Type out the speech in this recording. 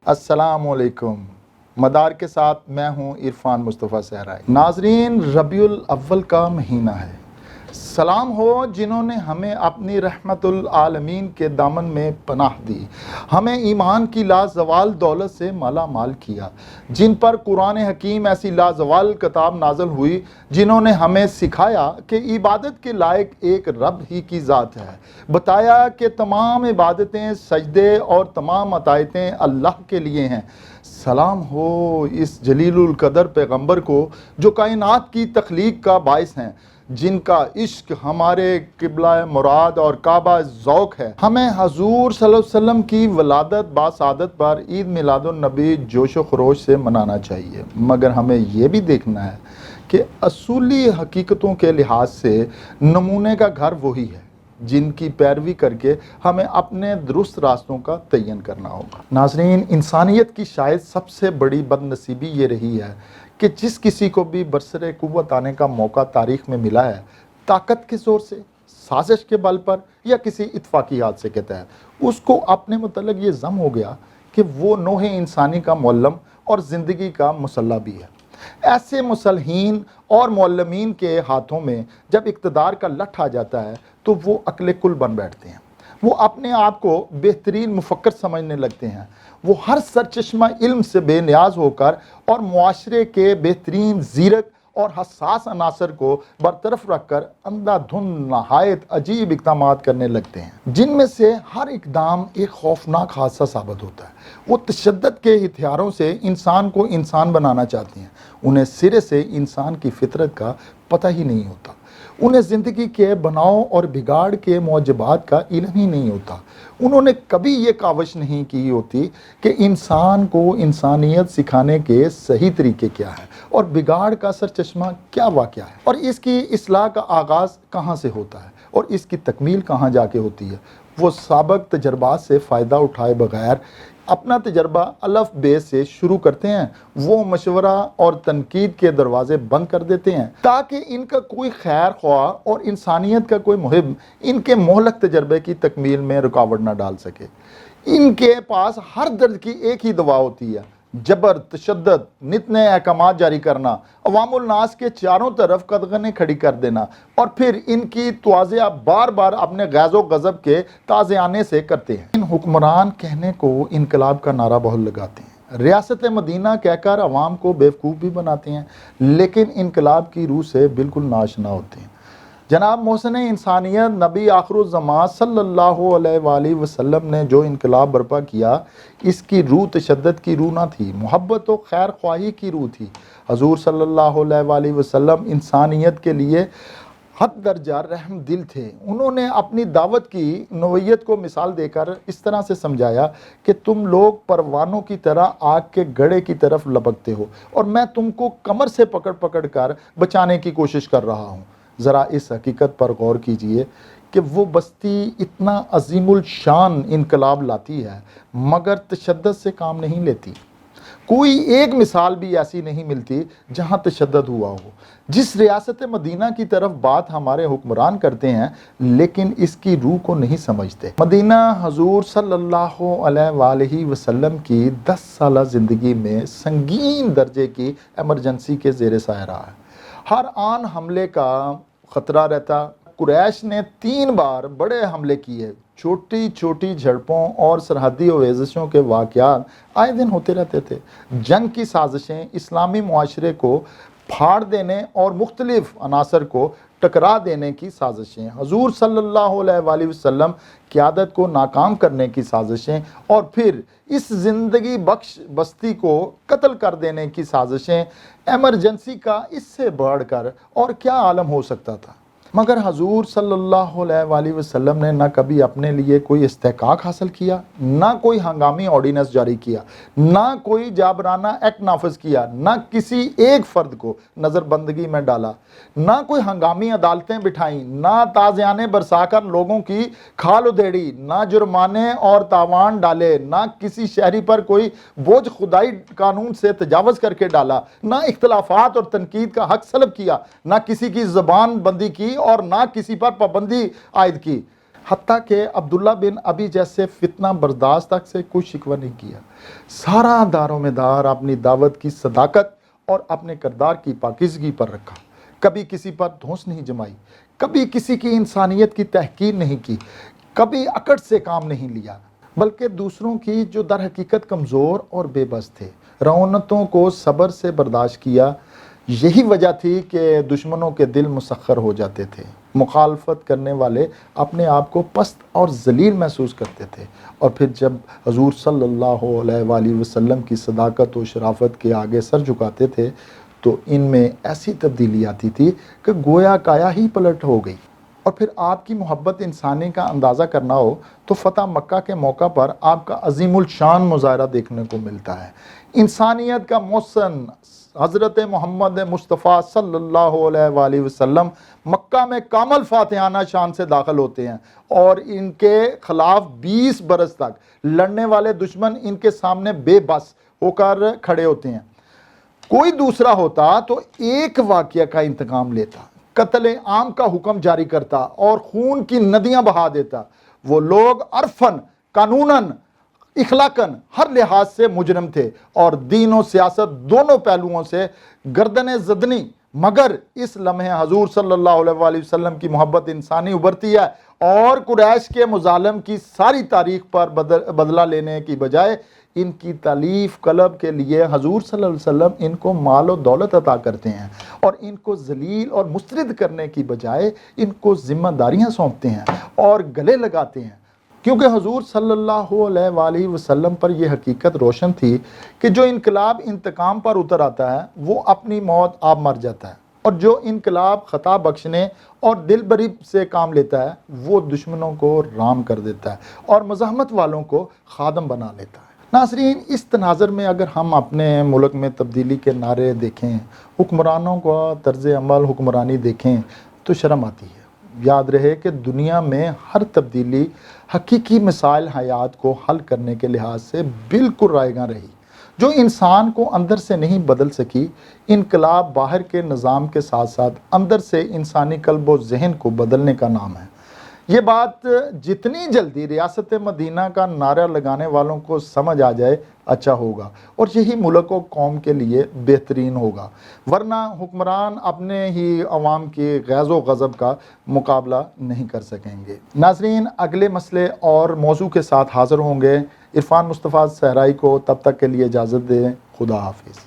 السلام علیکم۔ مدار کے ساتھ میں ہوں عرفان مصطفیٰ صحرائی۔ ناظرین، ربیع الاول کا مہینہ ہے۔ سلام ہو جنہوں نے ہمیں اپنی رحمت العالمین کے دامن میں پناہ دی، ہمیں ایمان کی لازوال دولت سے مالا مال کیا، جن پر قرآن حکیم ایسی لازوال کتاب نازل ہوئی جنہوں نے ہمیں سکھایا کہ عبادت کے لائق ایک رب ہی کی ذات ہے، بتایا کہ تمام عبادتیں، سجدے اور تمام عطایتیں اللہ کے لیے ہیں۔ سلام ہو اس جلیل القدر پیغمبر کو جو کائنات کی تخلیق کا باعث ہیں، جن کا عشق ہمارے قبلہ مراد اور کعبہ ذوق ہے۔ ہمیں حضور صلی اللہ علیہ وسلم کی ولادت باسعادت پر عید میلاد النبی جوش و خروش سے منانا چاہیے، مگر ہمیں یہ بھی دیکھنا ہے کہ اصولی حقیقتوں کے لحاظ سے نمونے کا گھر وہی ہے جن کی پیروی کر کے ہمیں اپنے درست راستوں کا تعین کرنا ہوگا۔ ناظرین، انسانیت کی شاید سب سے بڑی بد نصیبی یہ رہی ہے کہ جس کسی کو بھی برسر قوت آنے کا موقع تاریخ میں ملا ہے، طاقت کے زور سے، سازش کے بل پر یا کسی اتفاقی حادثے کے تحت اس کو اپنے متعلق یہ ضم ہو گیا کہ وہ نوح انسانی کا معلم اور زندگی کا مسلح بھی ہے۔ ایسے مصلحین اور معلمین کے ہاتھوں میں جب اقتدار کا لٹھ آ جاتا ہے تو وہ عقل کل بن بیٹھتے ہیں، وہ اپنے آپ کو بہترین مفکر سمجھنے لگتے ہیں، وہ ہر سرچشمہ علم سے بے نیاز ہو کر اور معاشرے کے بہترین زیرک اور حساس عناصر کو برطرف رکھ کر اندھا دھند نہایت عجیب اقدامات کرنے لگتے ہیں، جن میں سے ہر اقدام ایک خوفناک حادثہ ثابت ہوتا ہے۔ وہ تشدد کے ہتھیاروں سے انسان کو انسان بنانا چاہتے ہیں، انہیں سرے سے انسان کی فطرت کا پتہ ہی نہیں ہوتا، انہیں زندگی کے بناؤ اور بگاڑ کے موجبات کا علم ہی نہیں ہوتا، انہوں نے کبھی یہ کاوش نہیں کی ہوتی کہ انسان کو انسانیت سکھانے کے صحیح طریقے کیا ہے اور بگاڑ کا سرچشمہ کیا واقعہ ہے، اور اس کی اصلاح کا آغاز کہاں سے ہوتا ہے اور اس کی تکمیل کہاں جا کے ہوتی ہے۔ وہ سابق تجربات سے فائدہ اٹھائے بغیر اپنا تجربہ الف بے سے شروع کرتے ہیں، وہ مشورہ اور تنقید کے دروازے بند کر دیتے ہیں تاکہ ان کا کوئی خیر خواہ اور انسانیت کا کوئی محب ان کے مہلک تجربے کی تکمیل میں رکاوٹ نہ ڈال سکے۔ ان کے پاس ہر درد کی ایک ہی دوا ہوتی ہے: جبر، تشدد، نت نئے احکامات جاری کرنا، عوام الناس کے چاروں طرف قدغنیں کھڑی کر دینا، اور پھر ان کی توازیہ بار بار اپنے غیظ و غضب کے تازیانے سے کرتے ہیں۔ ان حکمران کہنے کو انقلاب کا نعرہ بہت لگاتے ہیں، ریاست مدینہ کہہ کر عوام کو بیوقوف بھی بناتے ہیں، لیکن انقلاب کی روح سے بالکل ناآشنا ہوتے ہیں۔ جناب محسن انسانیت نبی آخر الزمان صلی اللہ علیہ وآلہ وسلم نے جو انقلاب برپا کیا، اس کی روح تشدد کی روح نہ تھی، محبت و خیر خواہی کی روح تھی۔ حضور صلی اللہ علیہ وآلہ وسلم انسانیت کے لیے حد درجہ رحم دل تھے۔ انہوں نے اپنی دعوت کی نوعیت کو مثال دے کر اس طرح سے سمجھایا کہ تم لوگ پروانوں کی طرح آگ کے گڑھے کی طرف لپکتے ہو اور میں تم کو کمر سے پکڑ پکڑ کر بچانے کی کوشش کر رہا ہوں۔ ذرا اس حقیقت پر غور کیجئے کہ وہ بستی اتنا عظیم الشان انقلاب لاتی ہے مگر تشدد سے کام نہیں لیتی۔ کوئی ایک مثال بھی ایسی نہیں ملتی جہاں تشدد ہوا ہو۔ جس ریاست مدینہ کی طرف بات ہمارے حکمران کرتے ہیں لیکن اس کی روح کو نہیں سمجھتے۔ مدینہ حضور صلی اللہ علیہ وآلہ وسلم کی 10 سالہ زندگی میں سنگین درجے کی ایمرجنسی کے زیر سایہ رہا ہے۔ ہر آن حملے کا خطرہ رہتا۔ قریش نے 3 بار بڑے حملے کیے، چھوٹی چھوٹی جھڑپوں اور سرحدی اویزشوں کے واقعات آئے دن ہوتے رہتے تھے۔ جنگ کی سازشیں، اسلامی معاشرے کو پھاڑ دینے اور مختلف عناصر کو ٹکرا دینے کی سازشیں، حضور صلی اللہ علیہ وآلہ وسلم قیادت کو ناکام کرنے کی سازشیں، اور پھر اس زندگی بخش بستی کو قتل کر دینے کی سازشیں۔ ایمرجنسی کا اس سے بڑھ کر اور کیا عالم ہو سکتا تھا؟ مگر حضور صلی اللہ علیہ وآلہ وسلم نے نہ کبھی اپنے لیے کوئی استحقاق حاصل کیا، نہ کوئی ہنگامی آرڈیننس جاری کیا، نہ کوئی جابرانہ ایکٹ نافذ کیا، نہ کسی ایک فرد کو نظر بندگی میں ڈالا، نہ کوئی ہنگامی عدالتیں بٹھائیں، نہ تازیانے برسا کر لوگوں کی کھال ادھیڑی، نہ جرمانے اور تاوان ڈالے، نہ کسی شہری پر کوئی بوجھ خدائی قانون سے تجاوز کر کے ڈالا، نہ اختلافات اور تنقید کا حق سلب کیا، نہ کسی کی زبان بندی کی اور نہ کسی پر پابندی عائد کی۔ حتیٰ کہ عبداللہ بن ابی جیسے فتنہ برداشت تک سے کوئی شکوہ نہیں کیا۔ سارا دار و مدار اپنی دعوت کی صداقت اور اپنے کردار کی پاکیزگی پر رکھا، کبھی کسی پر دھونس نہیں جمائی، کبھی کسی کی انسانیت کی تحقیر نہیں کی، کبھی اکڑ سے کام نہیں لیا، بلکہ دوسروں کی جو در حقیقت کمزور اور بے بس تھے رعونتوں کو صبر سے برداشت کیا۔ یہی وجہ تھی کہ دشمنوں کے دل مسخر ہو جاتے تھے، مخالفت کرنے والے اپنے آپ کو پست اور ذلیل محسوس کرتے تھے، اور پھر جب حضور صلی اللہ علیہ وآلہ وسلم کی صداقت و شرافت کے آگے سر جھکاتے تھے تو ان میں ایسی تبدیلی آتی تھی کہ گویا کایا ہی پلٹ ہو گئی۔ اور پھر آپ کی محبت انسانی کا اندازہ کرنا ہو تو فتح مکہ کے موقع پر آپ کا عظیم الشان مظاہرہ دیکھنے کو ملتا ہے۔ انسانیت کا محسن حضرت محمد مصطفیٰ صلی اللہ علیہ وآلہ وسلم مکہ میں کامل فاتحانہ شان سے داخل ہوتے ہیں، اور ان کے خلاف 20 برس تک لڑنے والے دشمن ان کے سامنے بے بس ہو کر کھڑے ہوتے ہیں۔ کوئی دوسرا ہوتا تو ایک واقعہ کا انتقام لیتا، قتل عام کا حکم جاری کرتا اور خون کی ندیاں بہا دیتا۔ وہ لوگ عرفاً، قانوناً، اخلاقاً ہر لحاظ سے مجرم تھے اور دین و سیاست دونوں پہلوؤں سے گردن زدنی، مگر اس لمحے حضور صلی اللہ علیہ وآلہ وسلم کی محبت انسانی ابھرتی ہے، اور قریش کے مظالم کی ساری تاریخ پر بدلہ لینے کی بجائے ان کی تالیف قلب کے لیے حضور صلی اللہ علیہ وسلم ان کو مال و دولت عطا کرتے ہیں، اور ان کو ذلیل اور مسترد کرنے کی بجائے ان کو ذمہ داریاں سونپتے ہیں اور گلے لگاتے ہیں، کیونکہ حضور صلی اللہ علیہ وآلہ وسلم پر یہ حقیقت روشن تھی کہ جو انقلاب انتقام پر اتر آتا ہے وہ اپنی موت آپ مر جاتا ہے، اور جو انقلاب خطا بخشنے اور دل بری سے کام لیتا ہے وہ دشمنوں کو رام کر دیتا ہے اور مزاحمت والوں کو خادم بنا لیتا ہے۔ ناظرین، اس تناظر میں اگر ہم اپنے ملک میں تبدیلی کے نعرے دیکھیں، حکمرانوں کا طرز عمل حکمرانی دیکھیں تو شرم آتی ہے۔ یاد رہے کہ دنیا میں ہر تبدیلی حقیقی مسائل حیات کو حل کرنے کے لحاظ سے بالکل رائیگاں رہی۔ جو انسان کو اندر سے نہیں بدل سکی، انقلاب باہر کے نظام کے ساتھ ساتھ اندر سے انسانی قلب و ذہن کو بدلنے کا نام ہے۔ یہ بات جتنی جلدی ریاست مدینہ کا نعرہ لگانے والوں کو سمجھ آ جائے اچھا ہوگا، اور یہی ملک و قوم کے لیے بہترین ہوگا، ورنہ حکمران اپنے ہی عوام کی غیظ و غضب کا مقابلہ نہیں کر سکیں گے۔ ناظرین، اگلے مسئلے اور موضوع کے ساتھ حاضر ہوں گے۔ عرفان مصطفیٰ صحرائی کو تب تک کے لیے اجازت دیں۔ خدا حافظ۔